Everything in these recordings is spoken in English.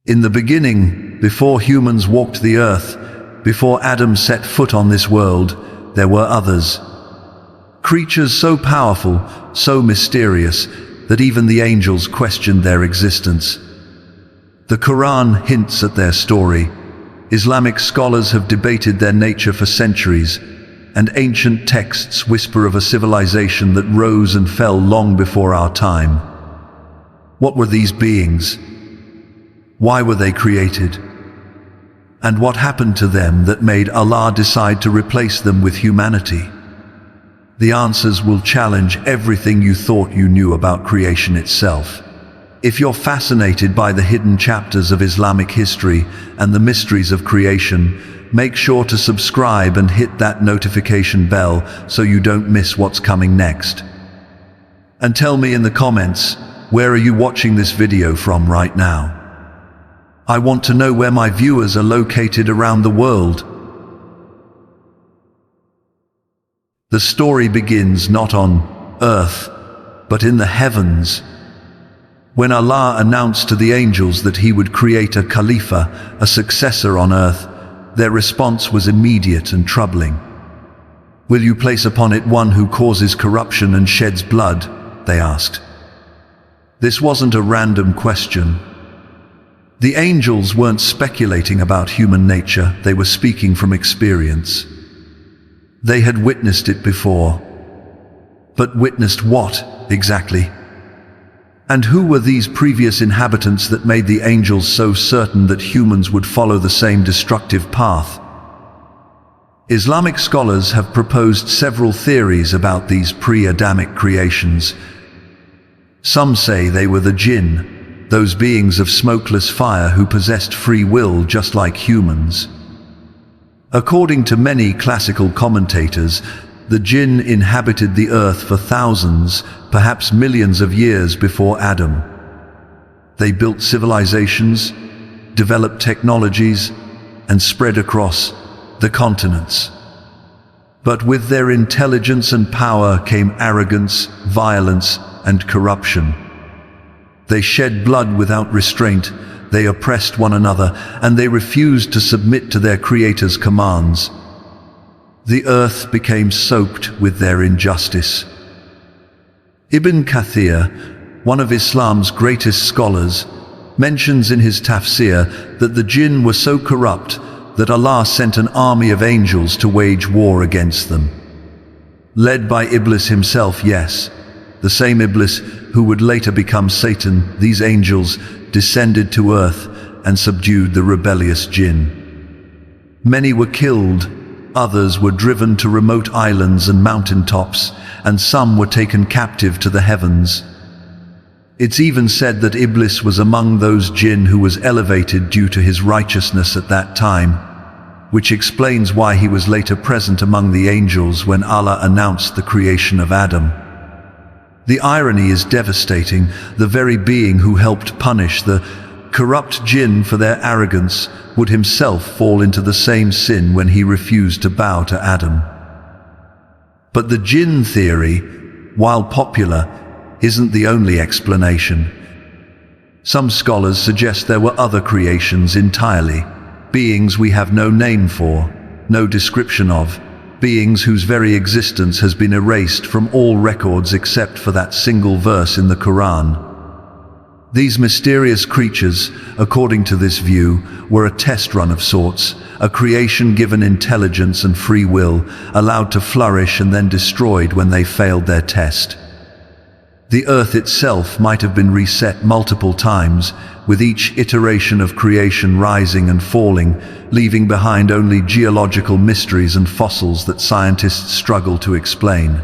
In the beginning, before humans walked the earth, before Adam set foot on this world, there were others. Creatures so powerful, so mysterious, that even the angels questioned their existence. The Qur'an hints at their story. Islamic scholars have debated their nature for centuries, and ancient texts whisper of a civilization that rose and fell long before our time. What were these beings? Why were they created? And what happened to them that made Allah decide to replace them with humanity? The answers will challenge everything you thought you knew about creation itself. If you're fascinated by the hidden chapters of Islamic history and the mysteries of creation, make sure to subscribe and hit that notification bell so you don't miss what's coming next. And tell me in the comments, where are you watching this video from right now? I want to know where my viewers are located around the world. The story begins not on earth, but in the heavens. When Allah announced to the angels that He would create a Khalifah, a successor on earth, their response was immediate and troubling. "Will you place upon it one who causes corruption and sheds blood?" they asked. This wasn't a random question. The angels weren't speculating about human nature, they were speaking from experience. They had witnessed it before. But witnessed what, exactly? And who were these previous inhabitants that made the angels so certain that humans would follow the same destructive path? Islamic scholars have proposed several theories about these pre-Adamic creations. Some say they were the Jinn, those beings of smokeless fire who possessed free will just like humans. According to many classical commentators, the Jinn inhabited the earth for thousands, perhaps millions of years before Adam. They built civilizations, developed technologies, and spread across the continents. But with their intelligence and power came arrogance, violence, and corruption. They shed blood without restraint, they oppressed one another, and they refused to submit to their Creator's commands. The earth became soaked with their injustice. Ibn Kathir, one of Islam's greatest scholars, mentions in his tafsir that the Jinn were so corrupt that Allah sent an army of angels to wage war against them. Led by Iblis himself, yes, the same Iblis who would later become Satan, these angels descended to earth and subdued the rebellious Jinn. Many were killed, others were driven to remote islands and mountaintops, and some were taken captive to the heavens. It's even said that Iblis was among those Jinn who was elevated due to his righteousness at that time, which explains why he was later present among the angels when Allah announced the creation of Adam. The irony is devastating. The very being who helped punish the corrupt Jinn for their arrogance would himself fall into the same sin when he refused to bow to Adam. But the Jinn theory, while popular, isn't the only explanation. Some scholars suggest there were other creations entirely, beings we have no name for, no description of, beings whose very existence has been erased from all records except for that single verse in the Qur'an. These mysterious creatures, according to this view, were a test run of sorts, a creation given intelligence and free will, allowed to flourish and then destroyed when they failed their test. The earth itself might have been reset multiple times, with each iteration of creation rising and falling, leaving behind only geological mysteries and fossils that scientists struggle to explain.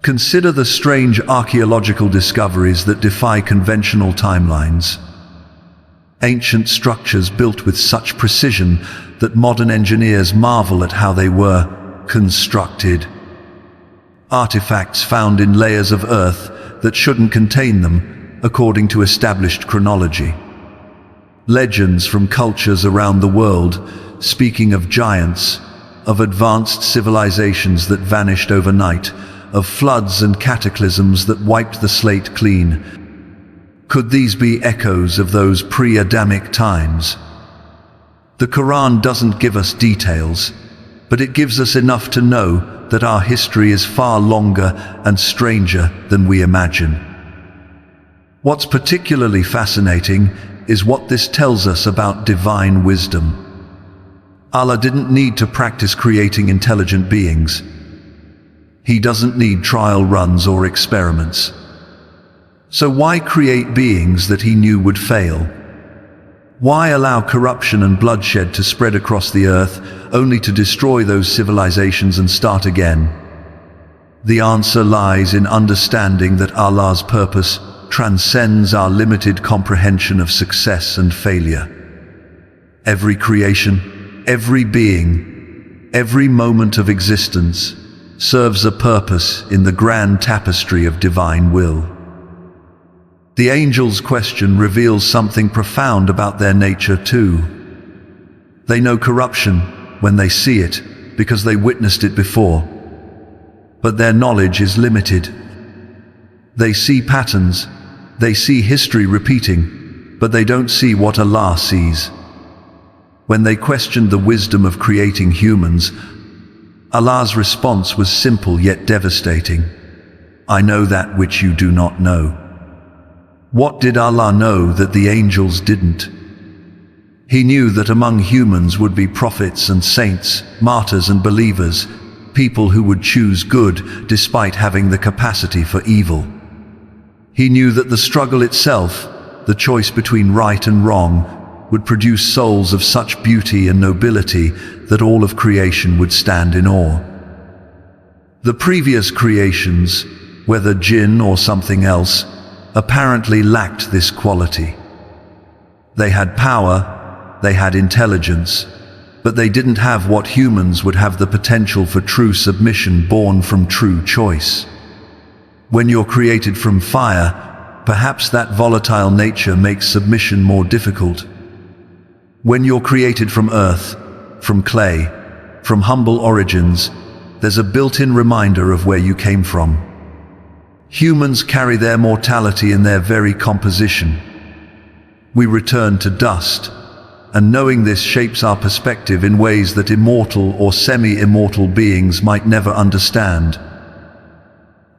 Consider the strange archaeological discoveries that defy conventional timelines. Ancient structures built with such precision that modern engineers marvel at how they were constructed. Artifacts found in layers of earth that shouldn't contain them, according to established chronology. Legends from cultures around the world speaking of giants, of advanced civilizations that vanished overnight, of floods and cataclysms that wiped the slate clean. Could these be echoes of those pre-Adamic times? The Qur'an doesn't give us details, but it gives us enough to know that our history is far longer and stranger than we imagine. What's particularly fascinating is what this tells us about divine wisdom. Allah didn't need to practice creating intelligent beings. He doesn't need trial runs or experiments. So why create beings that he knew would fail? Why allow corruption and bloodshed to spread across the earth, only to destroy those civilizations and start again? The answer lies in understanding that Allah's purpose transcends our limited comprehension of success and failure. Every creation, every being, every moment of existence serves a purpose in the grand tapestry of divine will. The angels' question reveals something profound about their nature too. They know corruption when they see it because they witnessed it before. But their knowledge is limited. They see patterns, they see history repeating, but they don't see what Allah sees. When they questioned the wisdom of creating humans, Allah's response was simple yet devastating. I know that which you do not know. What did Allah know that the angels didn't? He knew that among humans would be prophets and saints, martyrs and believers, people who would choose good despite having the capacity for evil. He knew that the struggle itself, the choice between right and wrong, would produce souls of such beauty and nobility that all of creation would stand in awe. The previous creations, whether jinn or something else, apparently lacked this quality. They had power, they had intelligence, but they didn't have what humans would have the potential for true submission born from true choice. When you're created from fire, perhaps that volatile nature makes submission more difficult. When you're created from earth, from clay, from humble origins, there's a built-in reminder of where you came from. Humans carry their mortality in their very composition. We return to dust, and knowing this shapes our perspective in ways that immortal or semi-immortal beings might never understand.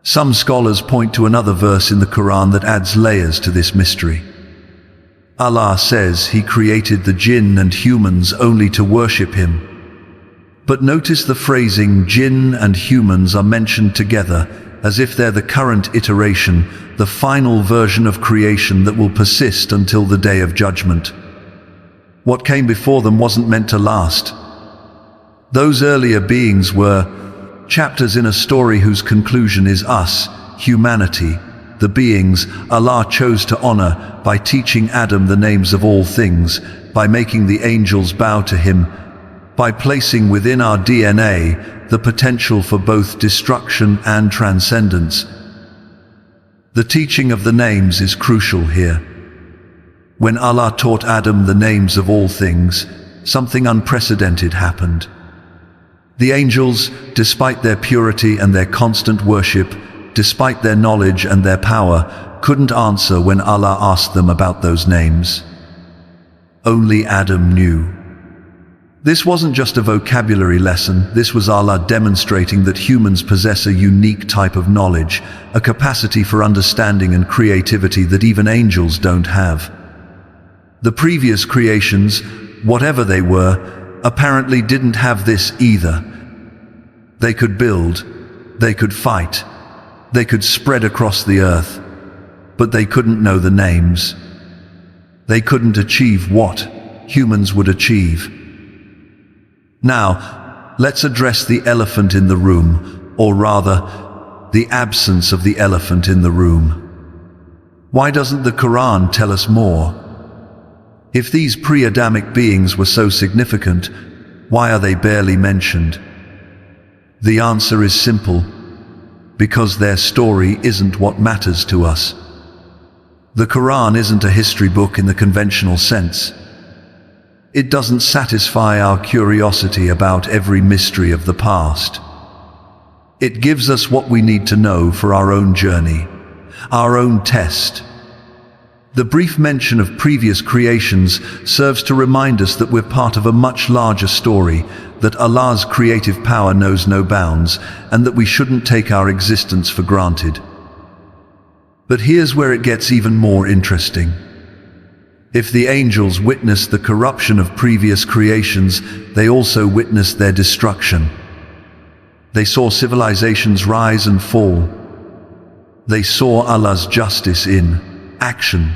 Some scholars point to another verse in the Qur'an that adds layers to this mystery. Allah says He created the jinn and humans only to worship Him. But notice the phrasing jinn and humans are mentioned together as if they're the current iteration, the final version of creation that will persist until the day of judgment. What came before them wasn't meant to last. Those earlier beings were chapters in a story whose conclusion is us, humanity, the beings Allah chose to honor by teaching Adam the names of all things, by making the angels bow to him, by placing within our DNA the potential for both destruction and transcendence. The teaching of the names is crucial here. When Allah taught Adam the names of all things, something unprecedented happened. The angels, despite their purity and their constant worship, despite their knowledge and their power, couldn't answer when Allah asked them about those names. Only Adam knew. This wasn't just a vocabulary lesson, this was Allah demonstrating that humans possess a unique type of knowledge, a capacity for understanding and creativity that even angels don't have. The previous creations, whatever they were, apparently didn't have this either. They could build, they could fight, they could spread across the earth, but they couldn't know the names. They couldn't achieve what humans would achieve. Now, let's address the elephant in the room, or rather, the absence of the elephant in the room. Why doesn't the Qur'an tell us more? If these pre-Adamic beings were so significant, why are they barely mentioned? The answer is simple: because their story isn't what matters to us. The Qur'an isn't a history book in the conventional sense. It doesn't satisfy our curiosity about every mystery of the past. It gives us what we need to know for our own journey, our own test. The brief mention of previous creations serves to remind us that we're part of a much larger story, that Allah's creative power knows no bounds, and that we shouldn't take our existence for granted. But here's where it gets even more interesting. If the angels witnessed the corruption of previous creations, they also witnessed their destruction. They saw civilizations rise and fall. They saw Allah's justice in action.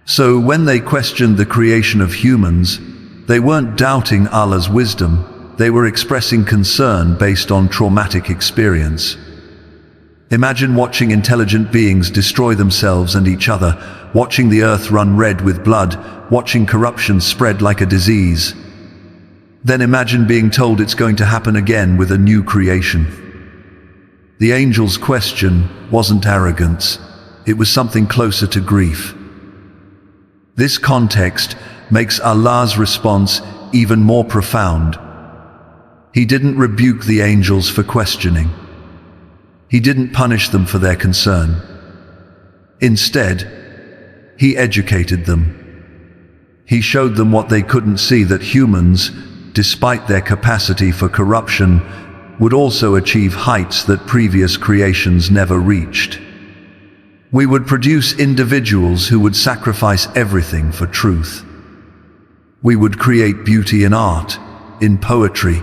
So when they questioned the creation of humans, they weren't doubting Allah's wisdom, they were expressing concern based on traumatic experience. Imagine watching intelligent beings destroy themselves and each other, watching the earth run red with blood, watching corruption spread like a disease. Then imagine being told it's going to happen again with a new creation. The angels' question wasn't arrogance, it was something closer to grief. This context makes Allah's response even more profound. He didn't rebuke the angels for questioning. He didn't punish them for their concern. Instead, He educated them. He showed them what they couldn't see, that humans, despite their capacity for corruption, would also achieve heights that previous creations never reached. We would produce individuals who would sacrifice everything for truth. We would create beauty in art, in poetry,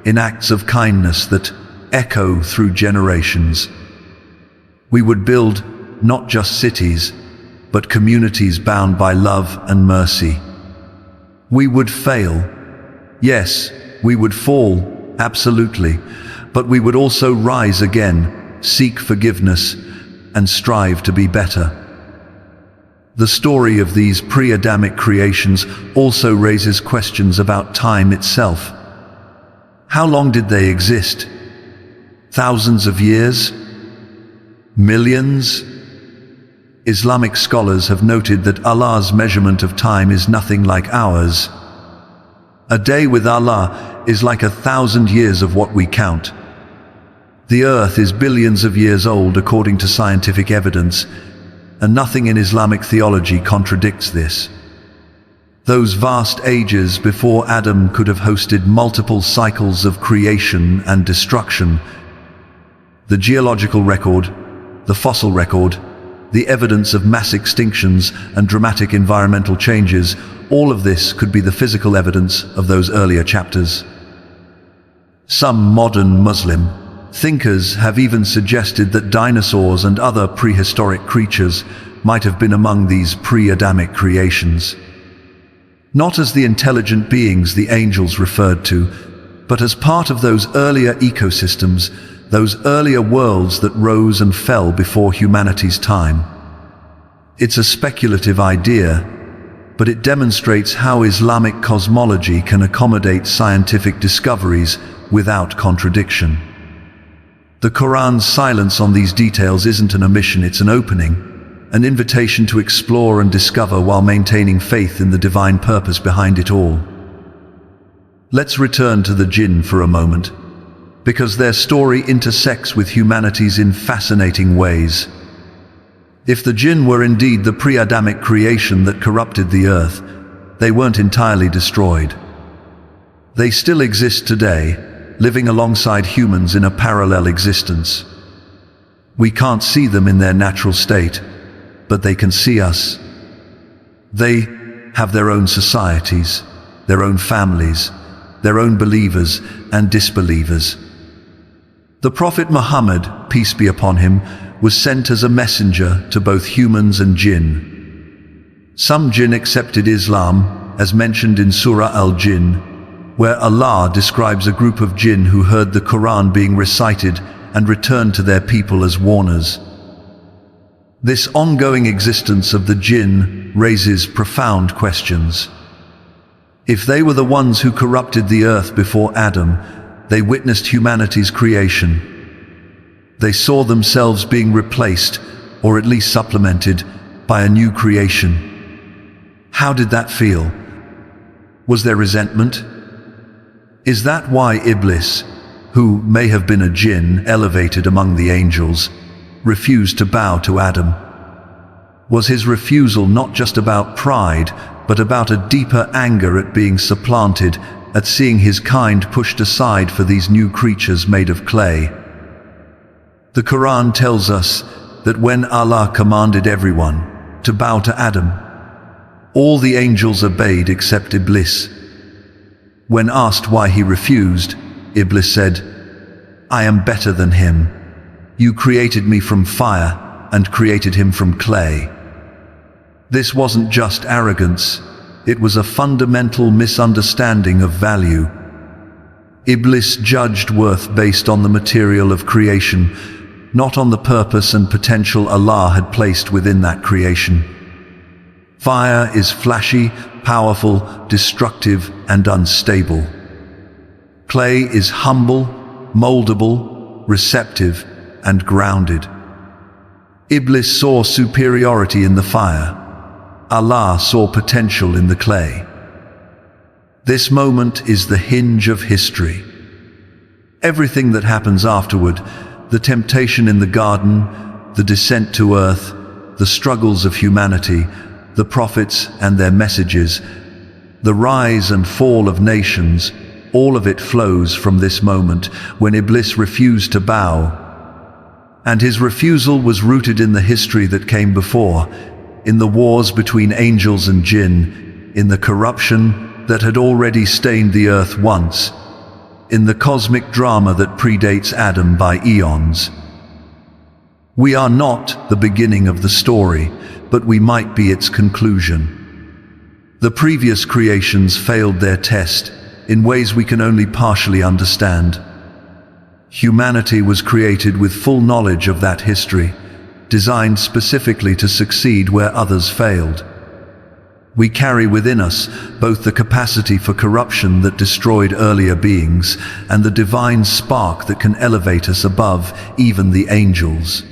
in acts of kindness that echo through generations. We would build not just cities, but communities bound by love and mercy. We would fail. Yes, we would fall, absolutely, but we would also rise again, seek forgiveness, and strive to be better. The story of these pre-Adamic creations also raises questions about time itself. How long did they exist? Thousands of years? Millions? Islamic scholars have noted that Allah's measurement of time is nothing like ours. A day with Allah is like 1,000 years of what we count. The earth is billions of years old according to scientific evidence, and nothing in Islamic theology contradicts this. Those vast ages before Adam could have hosted multiple cycles of creation and destruction. The geological record, the fossil record, the evidence of mass extinctions and dramatic environmental changes, all of this could be the physical evidence of those earlier chapters. Some modern Muslim thinkers have even suggested that dinosaurs and other prehistoric creatures might have been among these pre-Adamic creations. Not as the intelligent beings the angels referred to, but as part of those earlier ecosystems, those earlier worlds that rose and fell before humanity's time. It's a speculative idea, but it demonstrates how Islamic cosmology can accommodate scientific discoveries without contradiction. The Qur'an's silence on these details isn't an omission, it's an opening, an invitation to explore and discover while maintaining faith in the divine purpose behind it all. Let's return to the Jinn for a moment, because their story intersects with humanity's in fascinating ways. If the Jinn were indeed the pre-Adamic creation that corrupted the earth, they weren't entirely destroyed. They still exist today, living alongside humans in a parallel existence. We can't see them in their natural state, but they can see us. They have their own societies, their own families, their own believers and disbelievers. The Prophet Muhammad, peace be upon him, was sent as a messenger to both humans and jinn. Some jinn accepted Islam, as mentioned in Surah Al-Jinn, where Allah describes a group of jinn who heard the Qur'an being recited and returned to their people as warners. This ongoing existence of the jinn raises profound questions. If they were the ones who corrupted the earth before Adam, they witnessed humanity's creation. They saw themselves being replaced, or at least supplemented, by a new creation. How did that feel? Was there resentment? Is that why Iblis, who may have been a jinn elevated among the angels, refused to bow to Adam? Was his refusal not just about pride, but about a deeper anger at being supplanted, at seeing his kind pushed aside for these new creatures made of clay? The Qur'an tells us that when Allah commanded everyone to bow to Adam, all the angels obeyed except Iblis. When asked why he refused, Iblis said, "I am better than him. You created me from fire and created him from clay." This wasn't just arrogance, it was a fundamental misunderstanding of value. Iblis judged worth based on the material of creation, not on the purpose and potential Allah had placed within that creation. Fire is flashy, powerful, destructive, and unstable. Clay is humble, moldable, receptive, and grounded. Iblis saw superiority in the fire. Allah saw potential in the clay. This moment is the hinge of history. Everything that happens afterward, the temptation in the garden, the descent to earth, the struggles of humanity, the prophets and their messages, the rise and fall of nations, all of it flows from this moment when Iblis refused to bow. And his refusal was rooted in the history that came before, in the wars between angels and Jinn, in the corruption that had already stained the earth once, in the cosmic drama that predates Adam by eons. We are not the beginning of the story, but we might be its conclusion. The previous creations failed their test in ways we can only partially understand. Humanity was created with full knowledge of that history, designed specifically to succeed where others failed. We carry within us both the capacity for corruption that destroyed earlier beings and the divine spark that can elevate us above even the angels.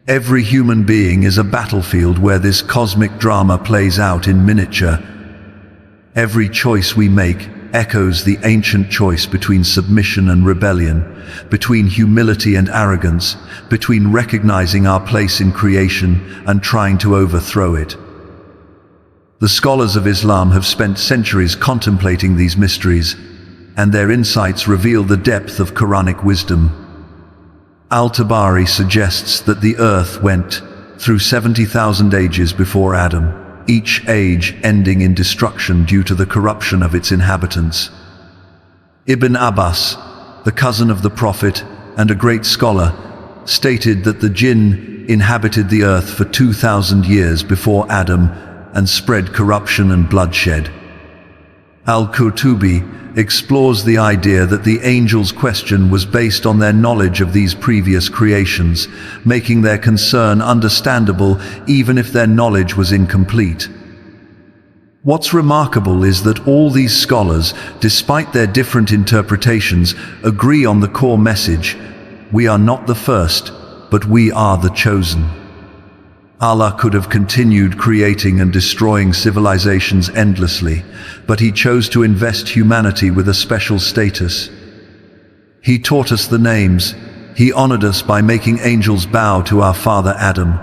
Every human being is a battlefield where this cosmic drama plays out in miniature. Every choice we make echoes the ancient choice between submission and rebellion, between humility and arrogance, between recognizing our place in creation and trying to overthrow it. The scholars of Islam have spent centuries contemplating these mysteries, and their insights reveal the depth of Quranic wisdom. Al-Tabari suggests that the earth went through 70,000 ages before Adam, each age ending in destruction due to the corruption of its inhabitants. Ibn Abbas, the cousin of the Prophet and a great scholar, stated that the Jinn inhabited the earth for 2,000 years before Adam and spread corruption and bloodshed. Al-Qurtubi explores the idea that the angels' question was based on their knowledge of these previous creations, making their concern understandable even if their knowledge was incomplete. What's remarkable is that all these scholars, despite their different interpretations, agree on the core message: we are not the first, but we are the chosen. Allah could have continued creating and destroying civilizations endlessly, but He chose to invest humanity with a special status. He taught us the names. He honored us by making angels bow to our father Adam.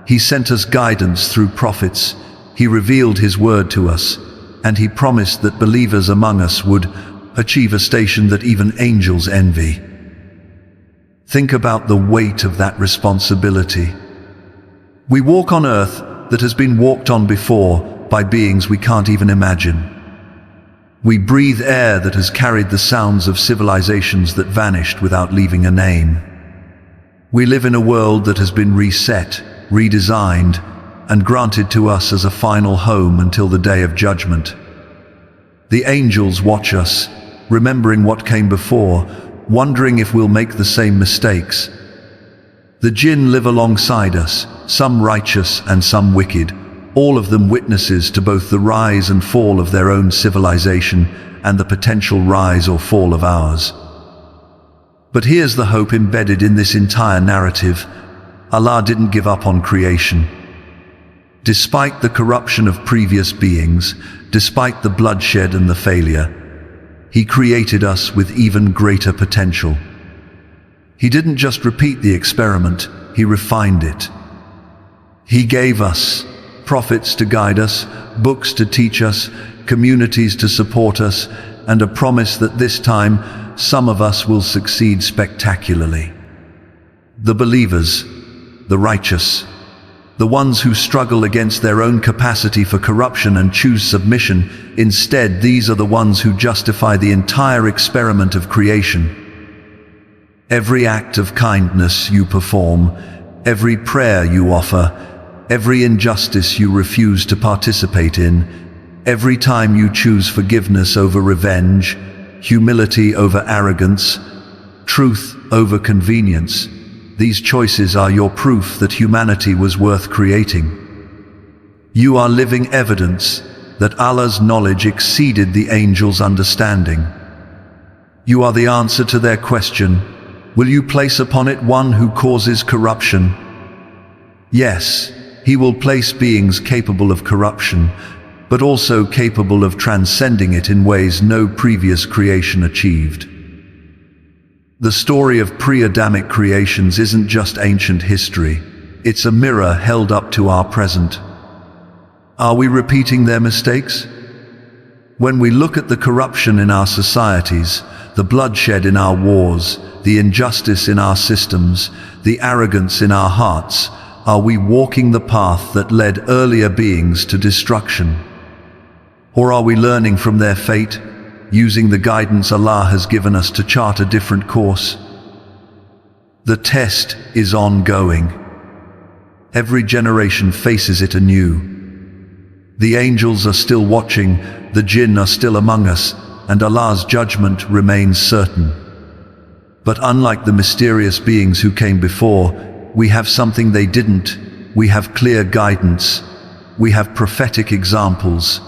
He sent us guidance through prophets. He revealed His word to us, and He promised that believers among us would achieve a station that even angels envy. Think about the weight of that responsibility. We walk on earth that has been walked on before by beings we can't even imagine. We breathe air that has carried the sounds of civilizations that vanished without leaving a name. We live in a world that has been reset, redesigned, and granted to us as a final home until the day of judgment. The angels watch us, remembering what came before, wondering if we'll make the same mistakes. The Jinn live alongside us, some righteous and some wicked, all of them witnesses to both the rise and fall of their own civilization and the potential rise or fall of ours. But here's the hope embedded in this entire narrative. Allah didn't give up on creation. Despite the corruption of previous beings, despite the bloodshed and the failure, He created us with even greater potential. He didn't just repeat the experiment, He refined it. He gave us prophets to guide us, books to teach us, communities to support us, and a promise that this time some of us will succeed spectacularly. The believers, the righteous, the ones who struggle against their own capacity for corruption and choose submission. Instead, these are the ones who justify the entire experiment of creation. Every act of kindness you perform, every prayer you offer, every injustice you refuse to participate in, every time you choose forgiveness over revenge, humility over arrogance, truth over convenience, these choices are your proof that humanity was worth creating. You are living evidence that Allah's knowledge exceeded the angels' understanding. You are the answer to their question, will you place upon it one who causes corruption? Yes, He will place beings capable of corruption, but also capable of transcending it in ways no previous creation achieved. The story of pre-Adamic creations isn't just ancient history, it's a mirror held up to our present. Are we repeating their mistakes? When we look at the corruption in our societies, the bloodshed in our wars, the injustice in our systems, the arrogance in our hearts, are we walking the path that led earlier beings to destruction? Or are we learning from their fate, using the guidance Allah has given us to chart a different course? The test is ongoing. Every generation faces it anew. The angels are still watching, the Jinn are still among us, and Allah's judgment remains certain. But unlike the mysterious beings who came before, we have something they didn't. We have clear guidance. We have prophetic examples.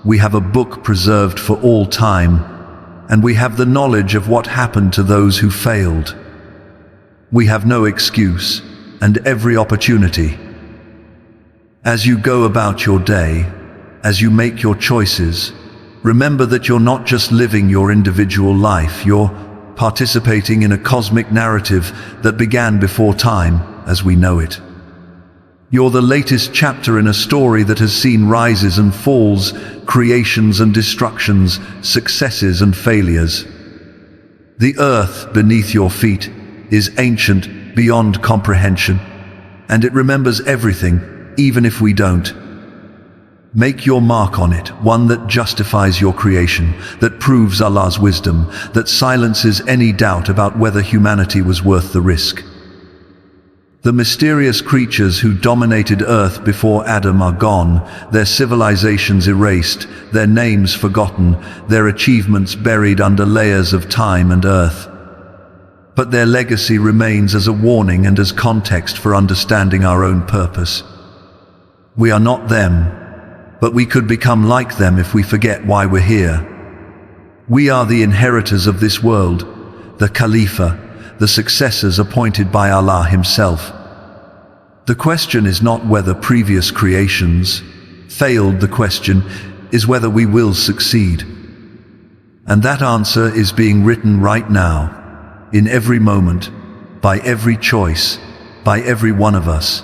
We have a book preserved for all time, and we have the knowledge of what happened to those who failed. We have no excuse, and every opportunity. As you go about your day, as you make your choices, remember that you're not just living your individual life, you're participating in a cosmic narrative that began before time as we know it. You're the latest chapter in a story that has seen rises and falls, creations and destructions, successes and failures. The earth beneath your feet is ancient beyond comprehension, and it remembers everything, even if we don't. Make your mark on it, one that justifies your creation, that proves Allah's wisdom, that silences any doubt about whether humanity was worth the risk. The mysterious creatures who dominated Earth before Adam are gone, their civilizations erased, their names forgotten, their achievements buried under layers of time and earth. But their legacy remains as a warning and as context for understanding our own purpose. We are not them, but we could become like them if we forget why we're here. We are the inheritors of this world, the Khalifah, the successors appointed by Allah Himself. The question is not whether previous creations failed, the question is whether we will succeed. And that answer is being written right now, in every moment, by every choice, by every one of us.